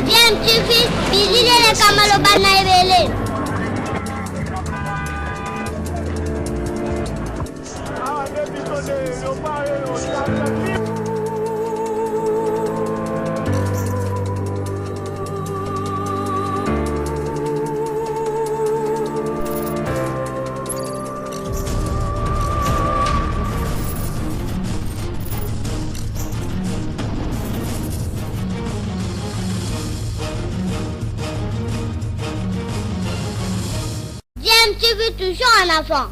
DMTV, bilile kamalo bana ebele. DMTV toujours en avant.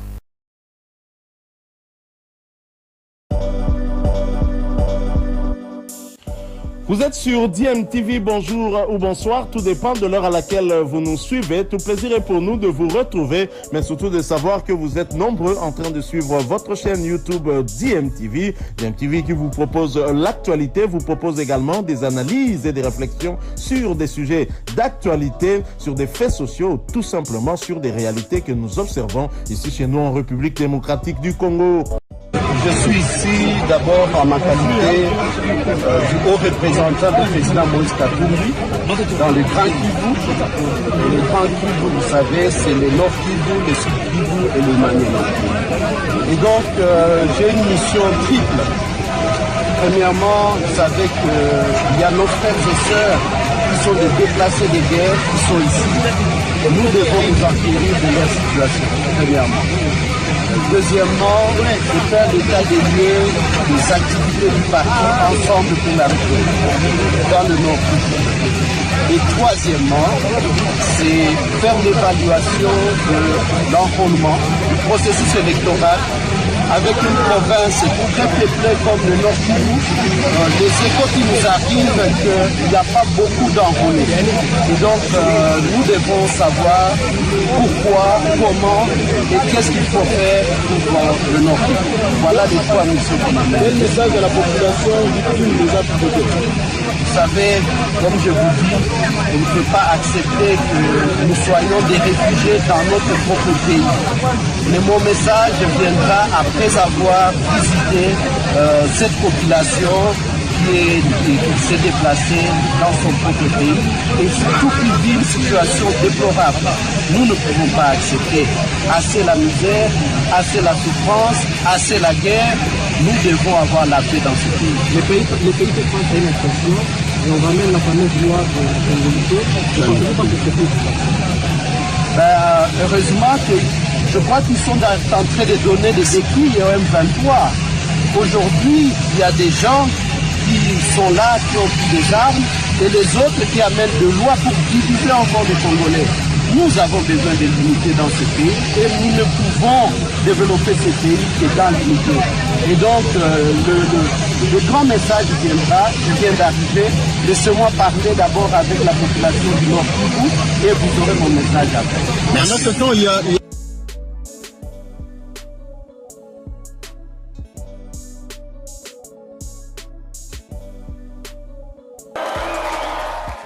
Vous êtes sur DMTV, bonjour ou bonsoir, tout dépend de l'heure à laquelle vous nous suivez. Tout plaisir est pour nous de vous retrouver, mais surtout de savoir que vous êtes nombreux en train de suivre votre chaîne YouTube DMTV. DMTV qui vous propose l'actualité, vous propose également des analyses et des réflexions sur des sujets d'actualité, sur des faits sociaux, tout simplement sur des réalités que nous observons ici chez nous en République démocratique du Congo. Je suis ici d'abord en ma qualité du haut représentant du président Moïse Katumbi dans le Grand Kivu. Et le Grand Kivu, vous savez, c'est le Nord Kivu, le Sud Kivu et le Maniema. Et donc, j'ai une mission triple. Premièrement, vous savez qu'il y a nos frères et sœurs qui sont des déplacés de guerre qui sont ici. Nous devons nous enquérir de leur situation, premièrement. Deuxièmement, de faire l'état des lieux des activités du parti ensemble pour la République dans le Nord. Et troisièmement, c'est faire l'évaluation de l'enrôlement du processus électoral avec une province très peuplée comme le Nord Kivu. Les échos qui nous arrivent qu'il n'y a pas beaucoup d'enrôlés. Et donc, nous devons savoir pourquoi, comment et qu'est-ce qu'il faut faire pour le Nord Kivu. Voilà les trois missions qu'on a. Quel message à la population victime des actes de guerre? Vous savez, comme je vous dis, on ne peut pas accepter que nous soyons des réfugiés dans notre propre pays. Mais mon message viendra après avoir visité cette population qui s'est déplacée dans son propre pays et surtout qui vit une situation déplorable. Nous ne pouvons pas accepter assez la misère, assez la souffrance, assez la guerre. Nous devons avoir la paix dans ce pays. Les pays qui prennent une expression et on ramène la fameuse loi de la congolité. Heureusement que je crois qu'ils sont en train de donner des équilles au M23. Aujourd'hui, il y a des gens qui sont là, qui ont pris des armes, et les autres qui amènent de lois pour diviser encore les Congolais. Nous avons besoin de l'unité dans ce pays et nous ne pouvons développer ce pays que dans l'unité. Et donc, le grand message viendra, il vient d'arriver. Laissez-moi parler d'abord avec la population du Nord Kivu et vous aurez mon message après. Mais en autre temps, il y a...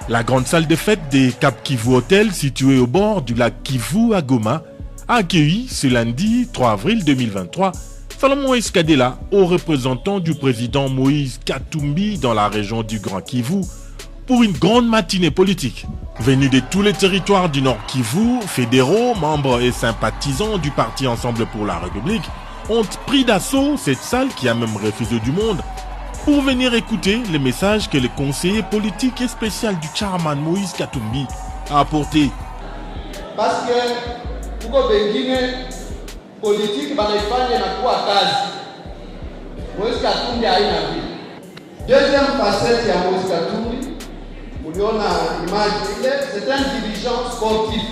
La grande salle de fête des Cap Kivu Hotel, située au bord du lac Kivu à Goma, a accueilli ce lundi 3 avril 2023 Salomon Eskadela, haut représentant du président Moïse Katumbi dans la région du Grand Kivu, pour une grande matinée politique. Venus de tous les territoires du Nord Kivu, fédéraux, membres et sympathisants du parti Ensemble pour la République ont pris d'assaut cette salle qui a même refusé du monde pour venir écouter les messages que le conseiller politique et spécial du chairman Moïse Katumbi a apporté. Parce que pour que politique banaifanya na kuwa kazi, Moïse Katumbi haina vile. Deuxième facette ya Moïse Katumbi, muliona image ile, c'est un dirigeant sportif.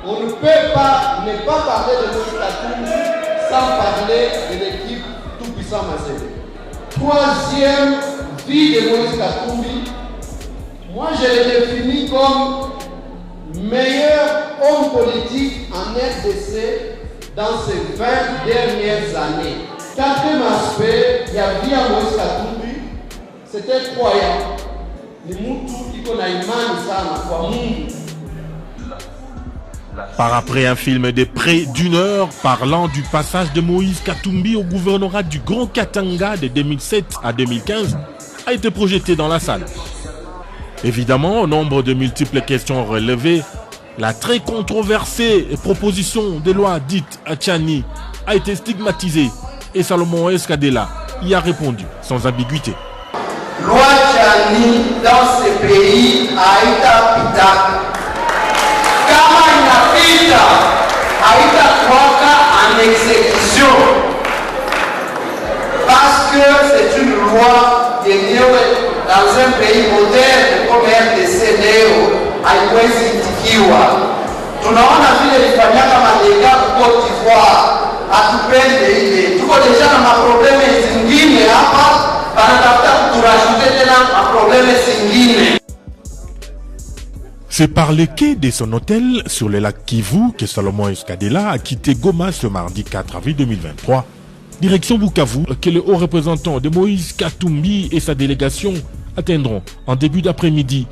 On ne peut pas ne pas parler de Moïse Katumbi sans parler de l'équipe tout-puissant Mazembe. Troisième vie de Moïse Katumbi, moi je le définis comme meilleur homme politique en RDC dans ces 20 dernières années. Quatrième aspect, il y a vie à Moïse Katumbi, c'était croyant. Ni mtu iko na imani sana kwa Mungu. Par après un film de près d'une heure parlant du passage de Moïse Katumbi au gouvernorat du Grand Katanga de 2007 à 2015, a été projeté dans la salle. Évidemment, au nombre de multiples questions relevées, la très controversée proposition de loi dite Tchani a été stigmatisée et Salomon Escadela y a répondu sans ambiguïté. Loi Tchani dans ce pays haitapita. Kama inapita haitakuwaka en exécution. Parce que c'est une loi yenyewe dans un pays moderne comme RDC leo haiwezi itikiwa. Tunaona vile ilifanyaka malega Côte d'Ivoire, hatupende ile. Tuko deja na maprobleme zingine hapa, banatafuta kuturajute tena maprobleme zingine. C'est par les quais de son hôtel sur le lac Kivu que Salomon Escadela a quitté Goma ce mardi 4 avril 2023. Direction Bukavu, que le haut représentant de Moïse Katumbi et sa délégation atteindront en début d'après-midi,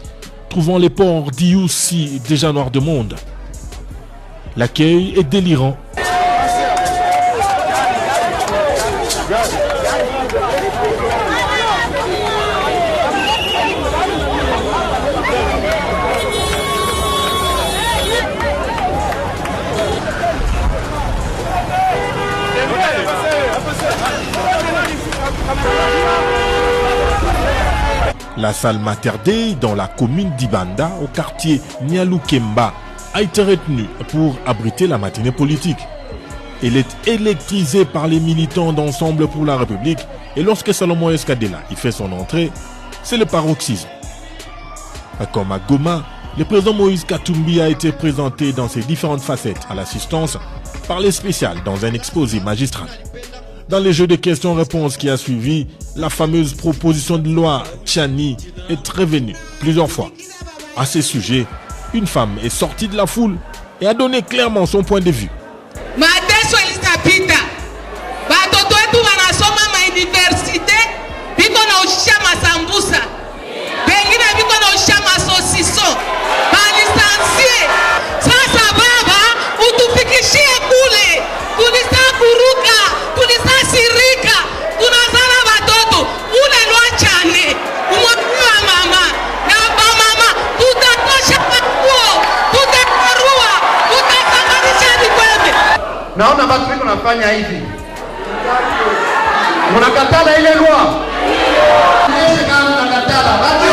trouvant les ports d'Iyoussi déjà noirs de monde. L'accueil est délirant. La salle Mater Dei dans la commune d'Ibanda, au quartier Nyalukemba, a été retenue pour abriter la matinée politique. Elle est électrisée par les militants d'Ensemble pour la République et lorsque Salomon Escadela y fait son entrée, c'est le paroxysme. Comme à Goma, le président Moïse Katumbi a été présenté dans ses différentes facettes à l'assistance par les spéciales dans un exposé magistral. Dans le jeu de questions-réponses qui a suivi, la fameuse proposition de loi Tchani est revenue plusieurs fois. À ce sujet, une femme est sortie de la foule et a donné clairement son point de vue. Mateso ilitapita. Batoto wetu wanasoma mauniversite, biko na ushisha masambusa. Pengine biko na ushisha masosiso. Balisansie. Sasa baba, utufikishie kule. Tulisa kuruka, tulisa sirika. Tunazana watoto. Ule lwa Tchani. Umwakua mama. Na ba mama, tutatosha kuo. Tutakarua. Tutakamarisha dikweme. Naona watu wiko nafanya hivi. Mnakatala ile loi. Ndiye kama mnakatala. Watu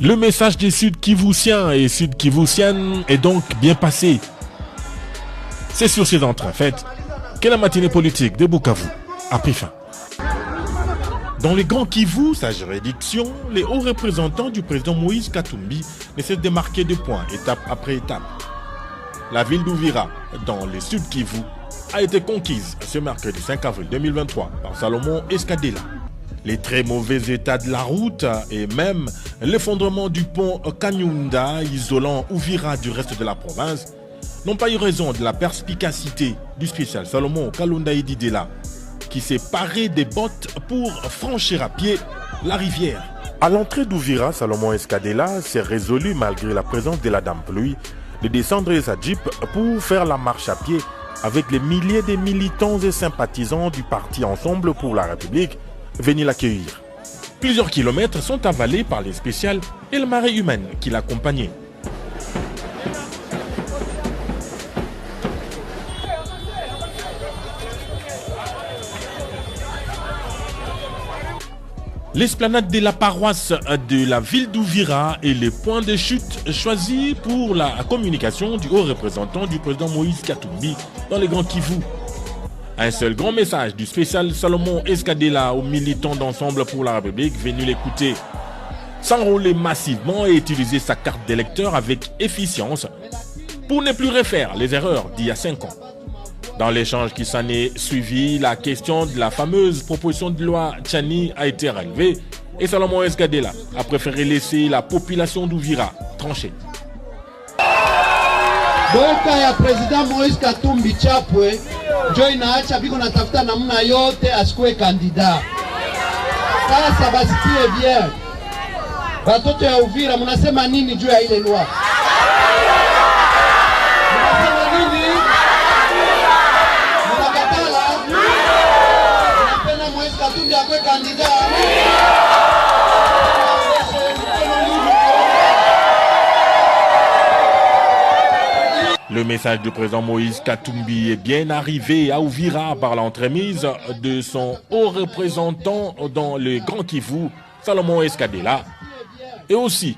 Le message des Sud-Kivusiens et Sud-Kivusiennes est donc bien passé. C'est sur ces entrées faites que la matinée politique de Bukavu a pris fin. Dans les Grands Kivu, sa juridiction, les hauts représentants du président Moïse Katumbi ne cessent de marquer des points, étape après étape. La ville d'Uvira, dans le Sud Kivu, a été conquise ce mercredi 5 avril 2023 par Salomon Escadela. Les très mauvais états de la route et même l'effondrement du pont Kanyunda isolant Uvira du reste de la province n'ont pas eu raison de la perspicacité du spécial Salomon Kalunda Ididela qui s'est paré des bottes pour franchir à pied la rivière. À l'entrée d'Uvira, Salomon Escadela s'est résolu, malgré la présence de la dame pluie, de descendre de sa jeep pour faire la marche à pied avec les milliers de militants et sympathisants du parti Ensemble pour la République venus l'accueillir. Plusieurs kilomètres sont avalés par les spéciales et le marée humaine qui l'accompagnait. L'esplanade de la paroisse de la ville d'Uvira est le point de chute choisi pour la communication du haut représentant du président Moïse Katumbi dans les Grands Kivu. Un seul grand message du spécial Salomon Escadela aux militants d'Ensemble pour la République venus l'écouter. S'enrôler massivement et utiliser sa carte d'électeur avec efficience pour ne plus refaire les erreurs d'il y a 5 ans. Dans l'échange qui s'en est suivi, la question de la fameuse proposition de loi Tchani a été relevée et Salomon Escadela a préféré laisser la population d'Uvira trancher. Boka ya President Moïse Katumbi Chapwe njo inaacha biko natafuta namna yote asikuwe kandida. Sasa basikie bien. Watoto ya Uvira mnasema nini juu ya ile loi? Katumbi akwe candidat. Le message du président Moïse Katumbi est bien arrivé à Uvira par l'entremise de son haut représentant dans le Grand Kivu, Salomon Escadela, et aussi